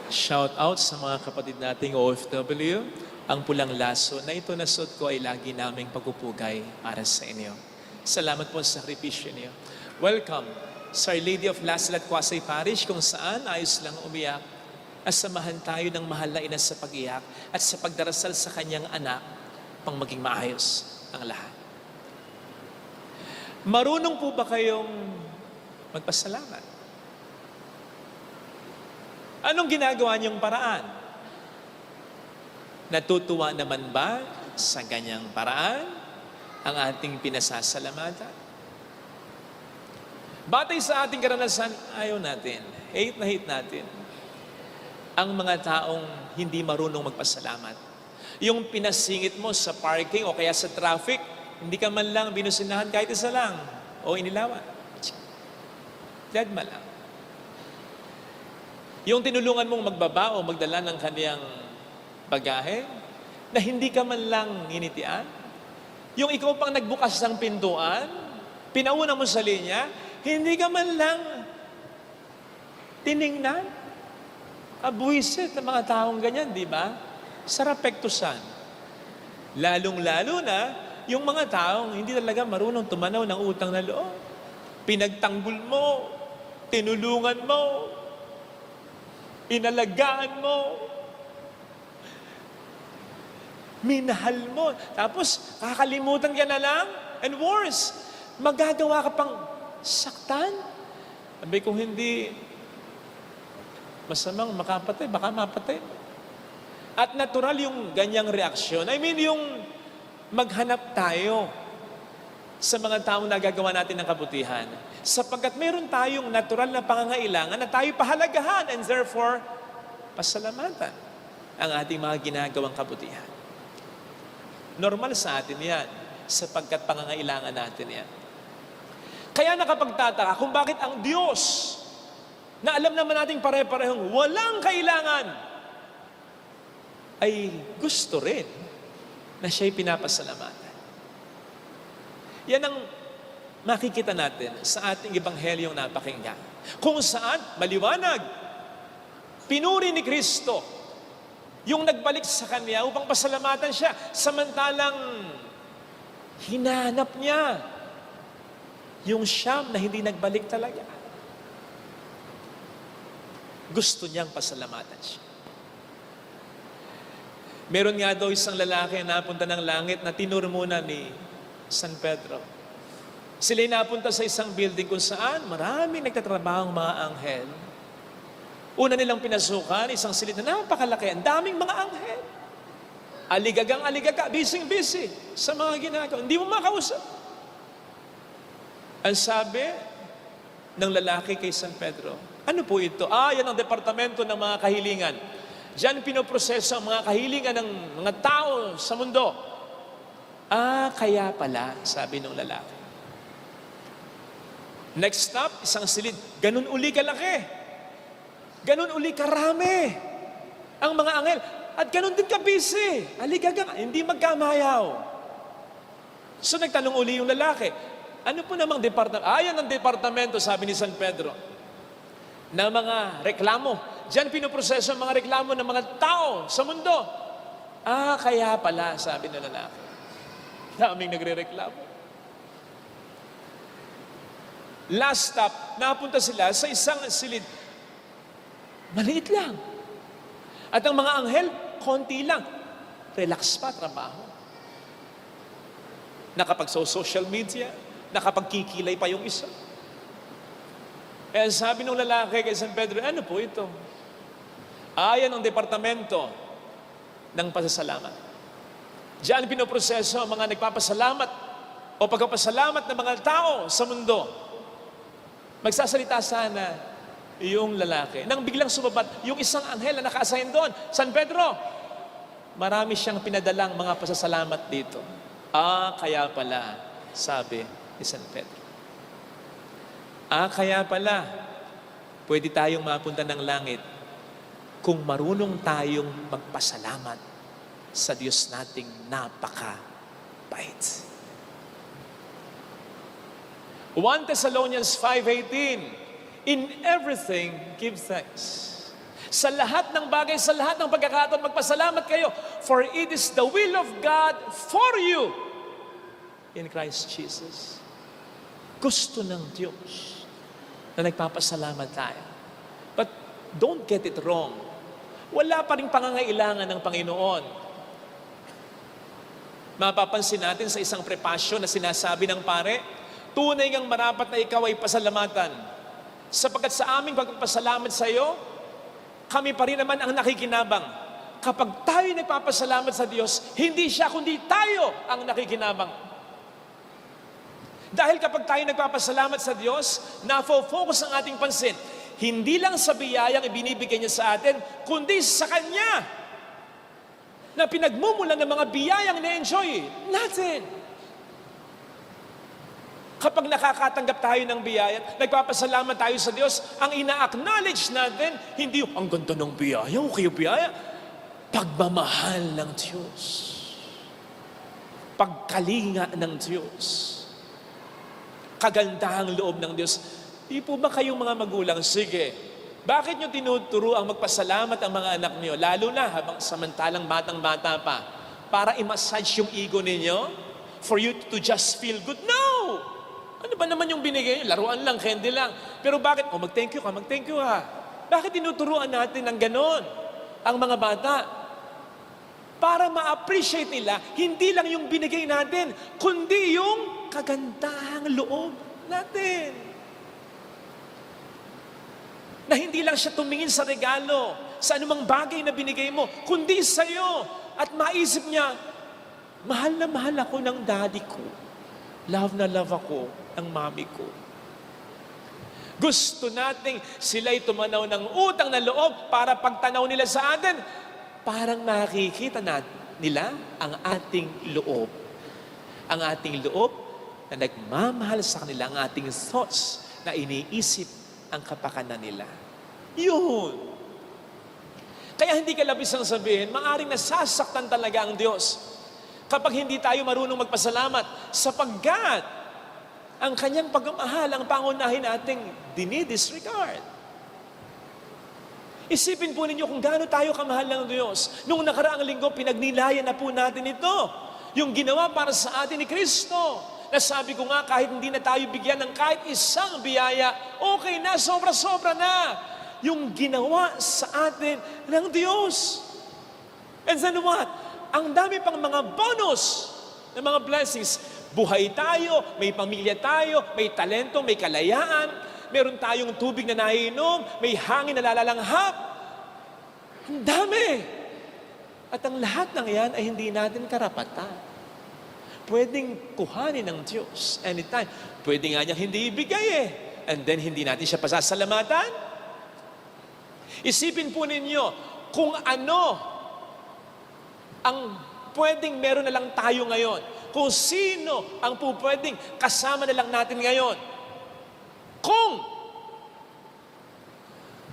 Shout out sa mga kapatid nating OFW. Ang pulang laso na ito na suot ko ay lagi naming pagpupugay para sa inyo. Salamat po sa sakripisyo niyo. Welcome sa Our Lady of Lasal at Quasay Parish, kung saan ayos lang umiyak at samahan tayo ng mahal na ina sa pag-iyak at sa pagdarasal sa kanyang anak pang maging maayos ang lahat. Marunong po ba kayong magpasalamat? Anong ginagawa niyong paraan? Natutuwa naman ba sa ganyang paraan ang ating pinasasalamatan? Batay sa ating karanasan, ayaw natin. Hate na hate natin ang mga taong hindi marunong magpasalamat. Yung pinasingit mo sa parking o kaya sa traffic, hindi ka man lang binusinahan kahit isa lang o inilawan. Deadma lang. Yung tinulungan mong magbaba o magdala ng kaniyang bagahe na hindi ka man lang nginitian. Yung ikaw pang nagbukas ng pintuan, pinauna mo sa linya, hindi ka man lang tiningnan. Abwisit ng mga taong ganyan, di ba? Sarap pektusan. Lalong-lalo na yung mga taong hindi talaga marunong tumanaw ng utang na loob. Pinagtanggol mo, tinulungan mo, inalagaan mo, minahal mo, tapos kakalimutan ka na lang, and worse, magagawa ka pang saktan. Sabi kung hindi masamang makapatay, baka mapatay. At natural yung ganyang reaksyon. I mean, yung maghanap tayo sa mga taong nagagawa natin ng kabutihan. Sapagkat meron tayong natural na pangangailangan na tayo pahalagahan and therefore, pasalamatan ang ating mga ginagawang kabutihan. Normal sa atin yan, sapagkat pangangailangan natin yan. Kaya nakapagtataka kung bakit ang Diyos, na alam naman nating pare-parehong walang kailangan, ay gusto rin na siya'y pinapasalamatan. Yan ang makikita natin sa ating ebanghelyong napakinggan. Kung saan, maliwanag, pinuri ni Kristo yung nagbalik sa Kanya upang pasalamatan siya, samantalang hinanap niya yung siyam na hindi nagbalik talaga. Gusto niyang pasalamatan siya. Meron nga daw isang lalaki na napunta ng langit na tinuro muna ni San Pedro. Sila'y napunta sa isang building kung saan maraming nagtatrabaho mga anghel. Una nilang pinasukan, isang silid na napakalaki, ang daming mga anghel. Aligagang aligaga, busy sa mga ginagawa. Hindi mo makausap. Ang sabi ng lalaki kay San Pedro, ano po ito? Yan ang departamento ng mga kahilingan. Diyan pinoproseso ang mga kahilingan ng mga tao sa mundo. Kaya pala, sabi ng lalaki. Next stop, isang silid. Ganun uli kalaki. Ganun uli karami ang mga anghel. At ganun din ka-busy. Aligaga, hindi magkamayaw. So nagtanong uli yung lalaki, ano po namang departamento? Yan ang departamento, sabi ni San Pedro, na mga reklamo. Diyan pinoproseso ang mga reklamo ng mga tao sa mundo. Kaya pala, sabi ng lalaki. Daming nagre-reklamo. Last stop, napunta sila sa isang silid. Maliit lang. At ang mga anghel, konti lang. Relax pa, trabaho. Nakapag-social media, nakapagkikilay pa yung isa. Kaya sabi ng lalaki kay San Pedro, ano po ito? Yan ang departamento ng pasasalamat. Diyan pinoproseso ang mga nagpapasalamat o pagpapasalamat ng mga tao sa mundo. Magsasalita sana yung lalaki. Nang biglang sumabat, yung isang anghel na naka-assign doon, San Pedro, marami siyang pinadalang mga pasasalamat dito. Kaya pala, sabi ni San Pedro. Kaya pala, pwede tayong mapunta ng langit kung marunong tayong magpasalamat sa Diyos nating napaka-bait. 1 Thessalonians 5:18, in everything, give thanks. Sa lahat ng bagay, sa lahat ng pagkakataon, magpasalamat kayo. For it is the will of God for you in Christ Jesus. Gusto ng Diyos na nagpapasalamat tayo. But don't get it wrong. Wala pa rin pangangailangan ng Panginoon. Mapapansin natin sa isang prepasyon na sinasabi ng pare, tunay ngang marapat na ikaw ay pasalamatan. Sapagkat sa aming pagpapasalamat sa iyo, kami pa rin naman ang nakikinabang. Kapag tayo nagpapasalamat sa Diyos, hindi siya kundi tayo ang nakikinabang. Dahil kapag tayo nagpapasalamat sa Diyos, nafo-focus ang ating pansin, hindi lang sa biyayang ibinibigay niya sa atin, kundi sa Kanya na pinagmumulan ng mga biyayang na-enjoy natin. Kapag nakakatanggap tayo ng biyaya, nagpapasalamat tayo sa Diyos, ang ina-acknowledge natin, hindi ang ganda ng biyaya, okay yung biyaya, pagmamahal ng Diyos. Pagkalinga ng Diyos. Kagandahang loob ng Diyos. Di po ba kayong mga magulang, sige, bakit nyo tinuturo ang magpasalamat ang mga anak nyo, lalo na habang samantalang batang-bata pa, para i-massage yung ego ninyo? For you to just feel good? No! Ano ba naman yung binigay nyo? Laruan lang, candy lang. Pero bakit? Oh, mag-thank you ka, mag-thank you ha. Bakit tinuturuan natin ng ganon ang mga bata? Para ma-appreciate nila, hindi lang yung binigay natin, kundi yung kagandahang loob natin. Na hindi lang siya tumingin sa regalo, sa anumang bagay na binigay mo, kundi sa iyo. At maisip niya, mahal na mahal ako ng daddy ko. Love na love ako ng mami ko. Gusto nating sila'y tumanaw ng utang na loob para pagtanaw nila sa atin, parang nakikita nila ang ating loob. Ang ating loob na nagmamahal sa kanila, ang ating thoughts na iniisip ang kapakanan nila. Yun. Kaya hindi ka labisang sabihin, maaring nasasaktan talaga ang Diyos kapag hindi tayo marunong magpasalamat sapagkat ang kanyang pagmamahal ang pangunahin nating dinidisregard. Isipin po ninyo kung gaano tayo kamahal ng Diyos. Noong nakaraang linggo, pinagnilayan na po natin ito. Yung ginawa para sa atin ni Kristo. Nasabi ko nga, kahit hindi na tayo bigyan ng kahit isang biyaya, okay na, sobra-sobra na. Yung ginawa sa atin ng Diyos. And then what? Ang dami pang mga bonus ng mga blessings. Buhay tayo, may pamilya tayo, may talento, may kalayaan, meron tayong tubig na naiinom, may hangin na lalalanghap. Ang dami. At ang lahat ng yan ay hindi natin karapatan. Pwedeng kuhanin ng Diyos anytime. Pwede nga niyang hindi ibigay And then hindi natin siya pasasalamatan. Isipin po ninyo kung ano ang pwedeng meron na lang tayo ngayon. Kung sino ang pwedeng kasama na lang natin ngayon. Kung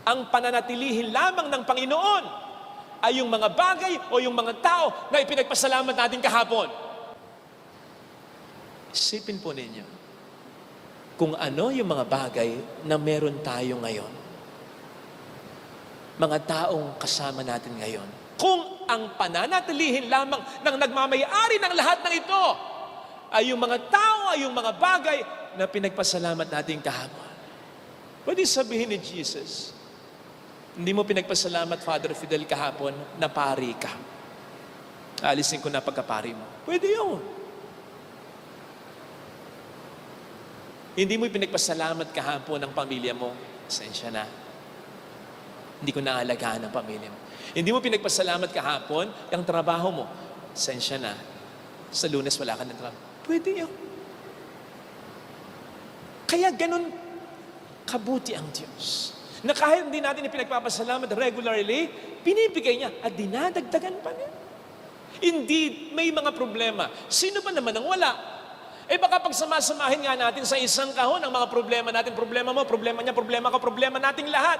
ang pananatilihin lamang ng Panginoon ay yung mga bagay o yung mga tao na ipinagpasalamat natin kahapon. Isipin po ninyo, kung ano yung mga bagay na meron tayo ngayon. Mga taong kasama natin ngayon. Kung ang pananatilihin lamang ng nagmamayari ng lahat ng ito ay yung mga tao, ay yung mga bagay na pinagpasalamat natin kahapon. Pwede sabihin ni Jesus, hindi mo pinagpasalamat, Father Fidel, kahapon na pari ka. Alisin ko na pagkapari mo. Pwede yun. Hindi mo pinagpasalamat kahapon ng pamilya mo. Pasensya na. Hindi ko naalagaan ang pamilya mo. Hindi mo pinagpasalamat kahapon ang trabaho mo. Pasensya na. Sa Lunes wala ka ng trabaho. Pwede yun. Kaya ganun kabuti ang Diyos. Na kahit hindi natin ipinagpapasalamat regularly, pinibigay niya at dinadagdagan pa niya. Indeed, may mga problema. Sino ba naman ang wala? Baka pagsamasamahin nga natin sa isang kahon ang mga problema natin. Problema mo, problema niya, problema ko, problema nating lahat.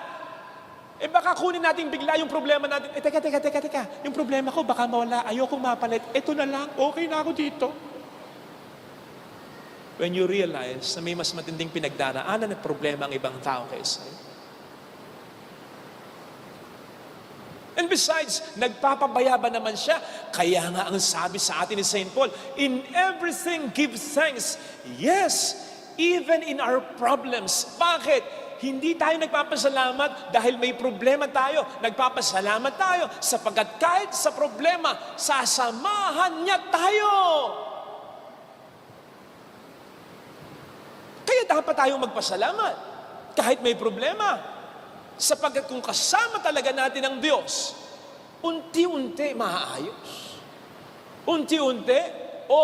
Baka kunin natin bigla yung problema natin. Teka. Yung problema ko, baka mawala. Ayokong mapalit. Ito na lang. Okay na ako dito. When you realize na may mas matinding pinagdaraanan at problema ang ibang tao kaysa sa'yo. And besides, nagpapabaya ba naman siya? Kaya nga ang sabi sa atin ni St. Paul, in everything give thanks. Yes, even in our problems. Bakit? Hindi tayo nagpapasalamat dahil may problema tayo. Nagpapasalamat tayo sapagkat kahit sa problema, sasamahan niya tayo. Kaya dapat tayong magpasalamat kahit may problema. Sapagkat kung kasama talaga natin ang Diyos, unti-unti maaayos. Unti-unti o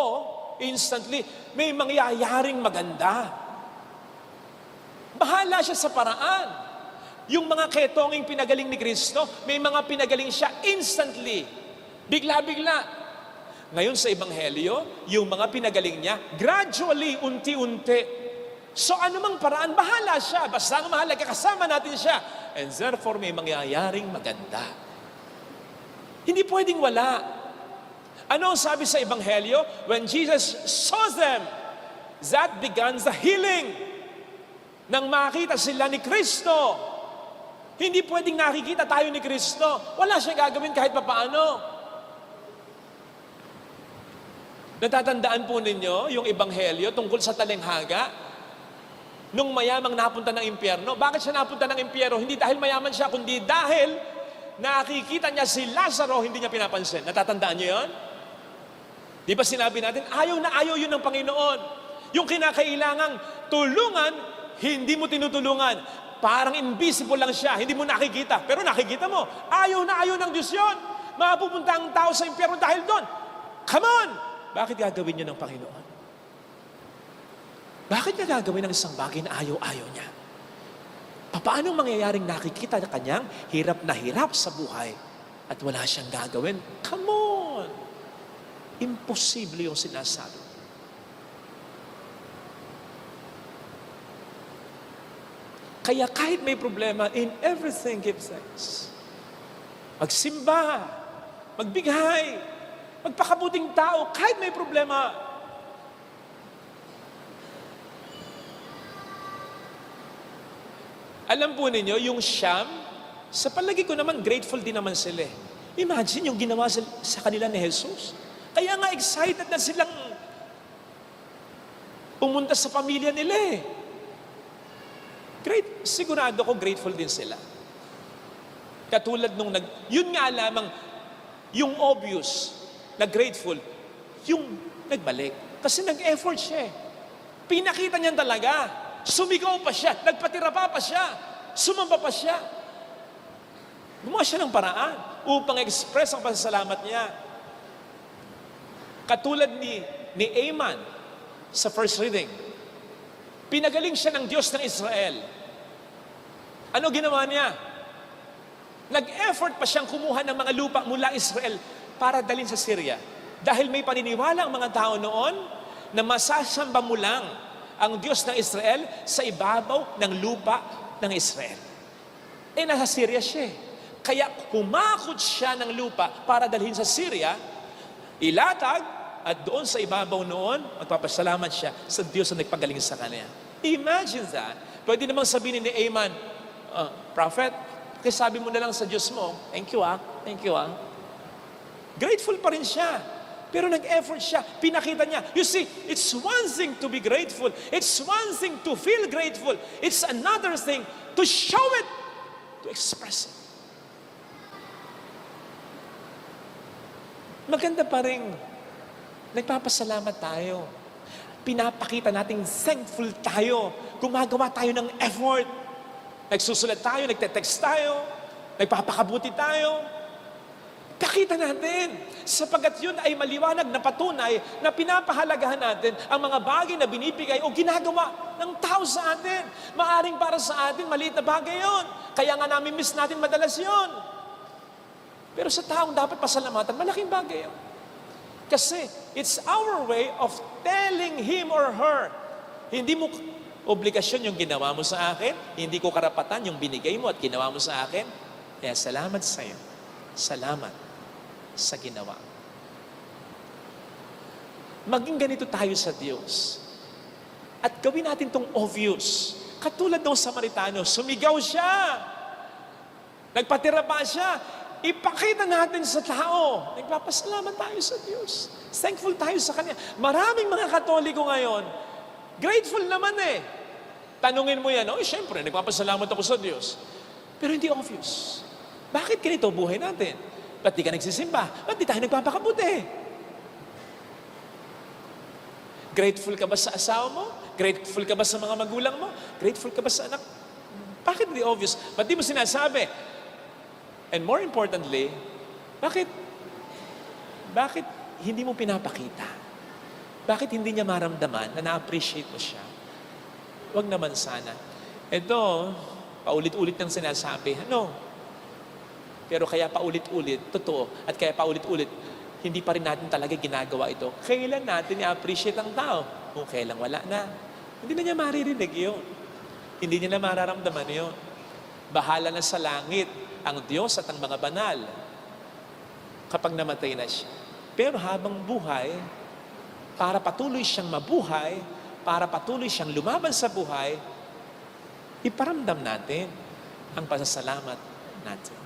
instantly may mangyayaring maganda. Bahala siya sa paraan. Yung mga ketonging pinagaling ni Kristo, may mga pinagaling siya instantly. Bigla-bigla. Ngayon sa Ebanghelyo, yung mga pinagaling niya, gradually, unti-unti. So anumang paraan, bahala siya. Basta ang mahalaga, kasama natin siya. And therefore, may mangyayaring maganda. Hindi pwedeng wala. Ano ang sabi sa Ebanghelyo? When Jesus saw them, that began the healing. Nang makita sila ni Kristo. Hindi pwedeng nakikita tayo ni Kristo. Wala siyang gagawin kahit papaano. Natatandaan po ninyo yung Ebanghelyo tungkol sa talenghaga? Nung mayamang napunta ng impyerno. Bakit siya napunta ng impyerno? Hindi dahil mayaman siya, kundi dahil nakikita niya si Lazaro, hindi niya pinapansin. Natatandaan niyo yun? Di ba sinabi natin, ayaw na ayaw yun ng Panginoon. Yung kinakailangang tulungan, hindi mo tinutulungan. Parang invisible lang siya. Hindi mo nakikita. Pero nakikita mo. Ayaw na ayaw ng Diyos yun. Mapupunta ang tao sa impyerno dahil doon. Come on! Bakit gagawin niya ng Panginoon? Bakit niya gagawin ng isang bagay na ayaw-ayaw niya? Paano mangyayaring nakikita na kanyang hirap na hirap sa buhay at wala siyang gagawin? Come on! Imposible yung sinasabi. Kaya kahit may problema, in everything give thanks. Magsimba, magbigay, magpakabuting tao, kahit may problema. Alam po ninyo, yung Siyam, sa palagi ko naman, grateful din naman sila. Imagine yung ginawa sa kanila ni Jesus. Kaya nga excited na silang pumunta sa pamilya nila eh. Great, sigurado ko grateful din sila. Katulad nung yun nga lamang, yung obvious na grateful, yung nagbalik. Kasi nag-effort siya eh. Pinakita niyan talaga. Sumigaw pa siya, nagpatira pa siya, sumamba pa siya. Gumawa siya ng paraan upang express ang pasasalamat niya. Katulad ni Aman sa first reading. Pinagaling siya ng Diyos ng Israel. Ano ginawa niya? Nag-effort pa siyang kumuha ng mga lupa mula Israel para dalhin sa Syria. Dahil may paniniwala ang mga tao noon na masasamba mo lang ang Diyos ng Israel sa ibabaw ng lupa ng Israel. Eh, nasa Syria siya. Kaya kumakot siya ng lupa para dalhin sa Syria, ilatag, at doon sa ibabaw noon, magpapasalamat siya sa Diyos na nagpagaling sa kanya. Imagine that. Pwede namang sabihin ni Aman, Prophet, sabi mo na lang sa Diyos mo, thank you ah. Grateful pa rin siya. Pero nag-effort siya, pinakita niya. You see, it's one thing to be grateful. It's one thing to feel grateful. It's another thing to show it, to express it. Maganda pa rin. Nagpapasalamat tayo. Pinapakita nating thankful tayo. Gumagawa tayo ng effort. Nagsusulat tayo, nagte-text tayo, nagpapakabuti tayo. Pakita natin. Sapagat yun ay maliwanag na patunay na pinapahalagahan natin ang mga bagay na binibigay o ginagawa ng tao sa atin. Maaring para sa atin, maliit na bagay yun. Kaya nga namin miss natin madalas yun. Pero sa taong dapat pasalamatan, malaking bagay yun. Kasi it's our way of telling him or her, hindi mo obligasyon yung ginawa mo sa akin, hindi ko karapatan yung binigay mo at ginawa mo sa akin. Kaya salamat sa iyo. Salamat sa ginawa. Maging ganito tayo sa Diyos. At gawin natin tong obvious. Katulad ng Samaritano, sumigaw siya. Nagpatira pa siya. ipakita natin sa tao. Nagpapasalamat tayo sa Diyos. Thankful tayo sa Kanya. Maraming mga Katoliko ngayon, grateful naman eh. Tanungin mo yan, syempre, nagpapasalamat ako sa Diyos. Pero hindi obvious. Bakit ganito buhay natin? Ba't di ka nagsisimba? Ba't di tayo nagpapakabuti? Grateful ka ba sa asawa mo? Grateful ka ba sa mga magulang mo? Grateful ka ba sa anak? Bakit hindi obvious? Ba't di mo sinasabi? And more importantly, bakit hindi mo pinapakita? Bakit hindi niya maramdaman na na-appreciate mo siya? Huwag naman sana. Ito, paulit-ulit ng sinasabi. Pero kaya paulit-ulit, totoo, at kaya paulit-ulit, hindi pa rin natin talaga ginagawa ito. Kailan natin i-appreciate ang tao? Kung kailan wala na. Hindi na niya maririnig yun. Hindi niya na mararamdaman yun. Bahala na sa langit ang Diyos at ang mga banal kapag namatay na siya. Pero habang buhay, para patuloy siyang mabuhay, para patuloy siyang lumaban sa buhay, iparamdam natin ang pasasalamat natin.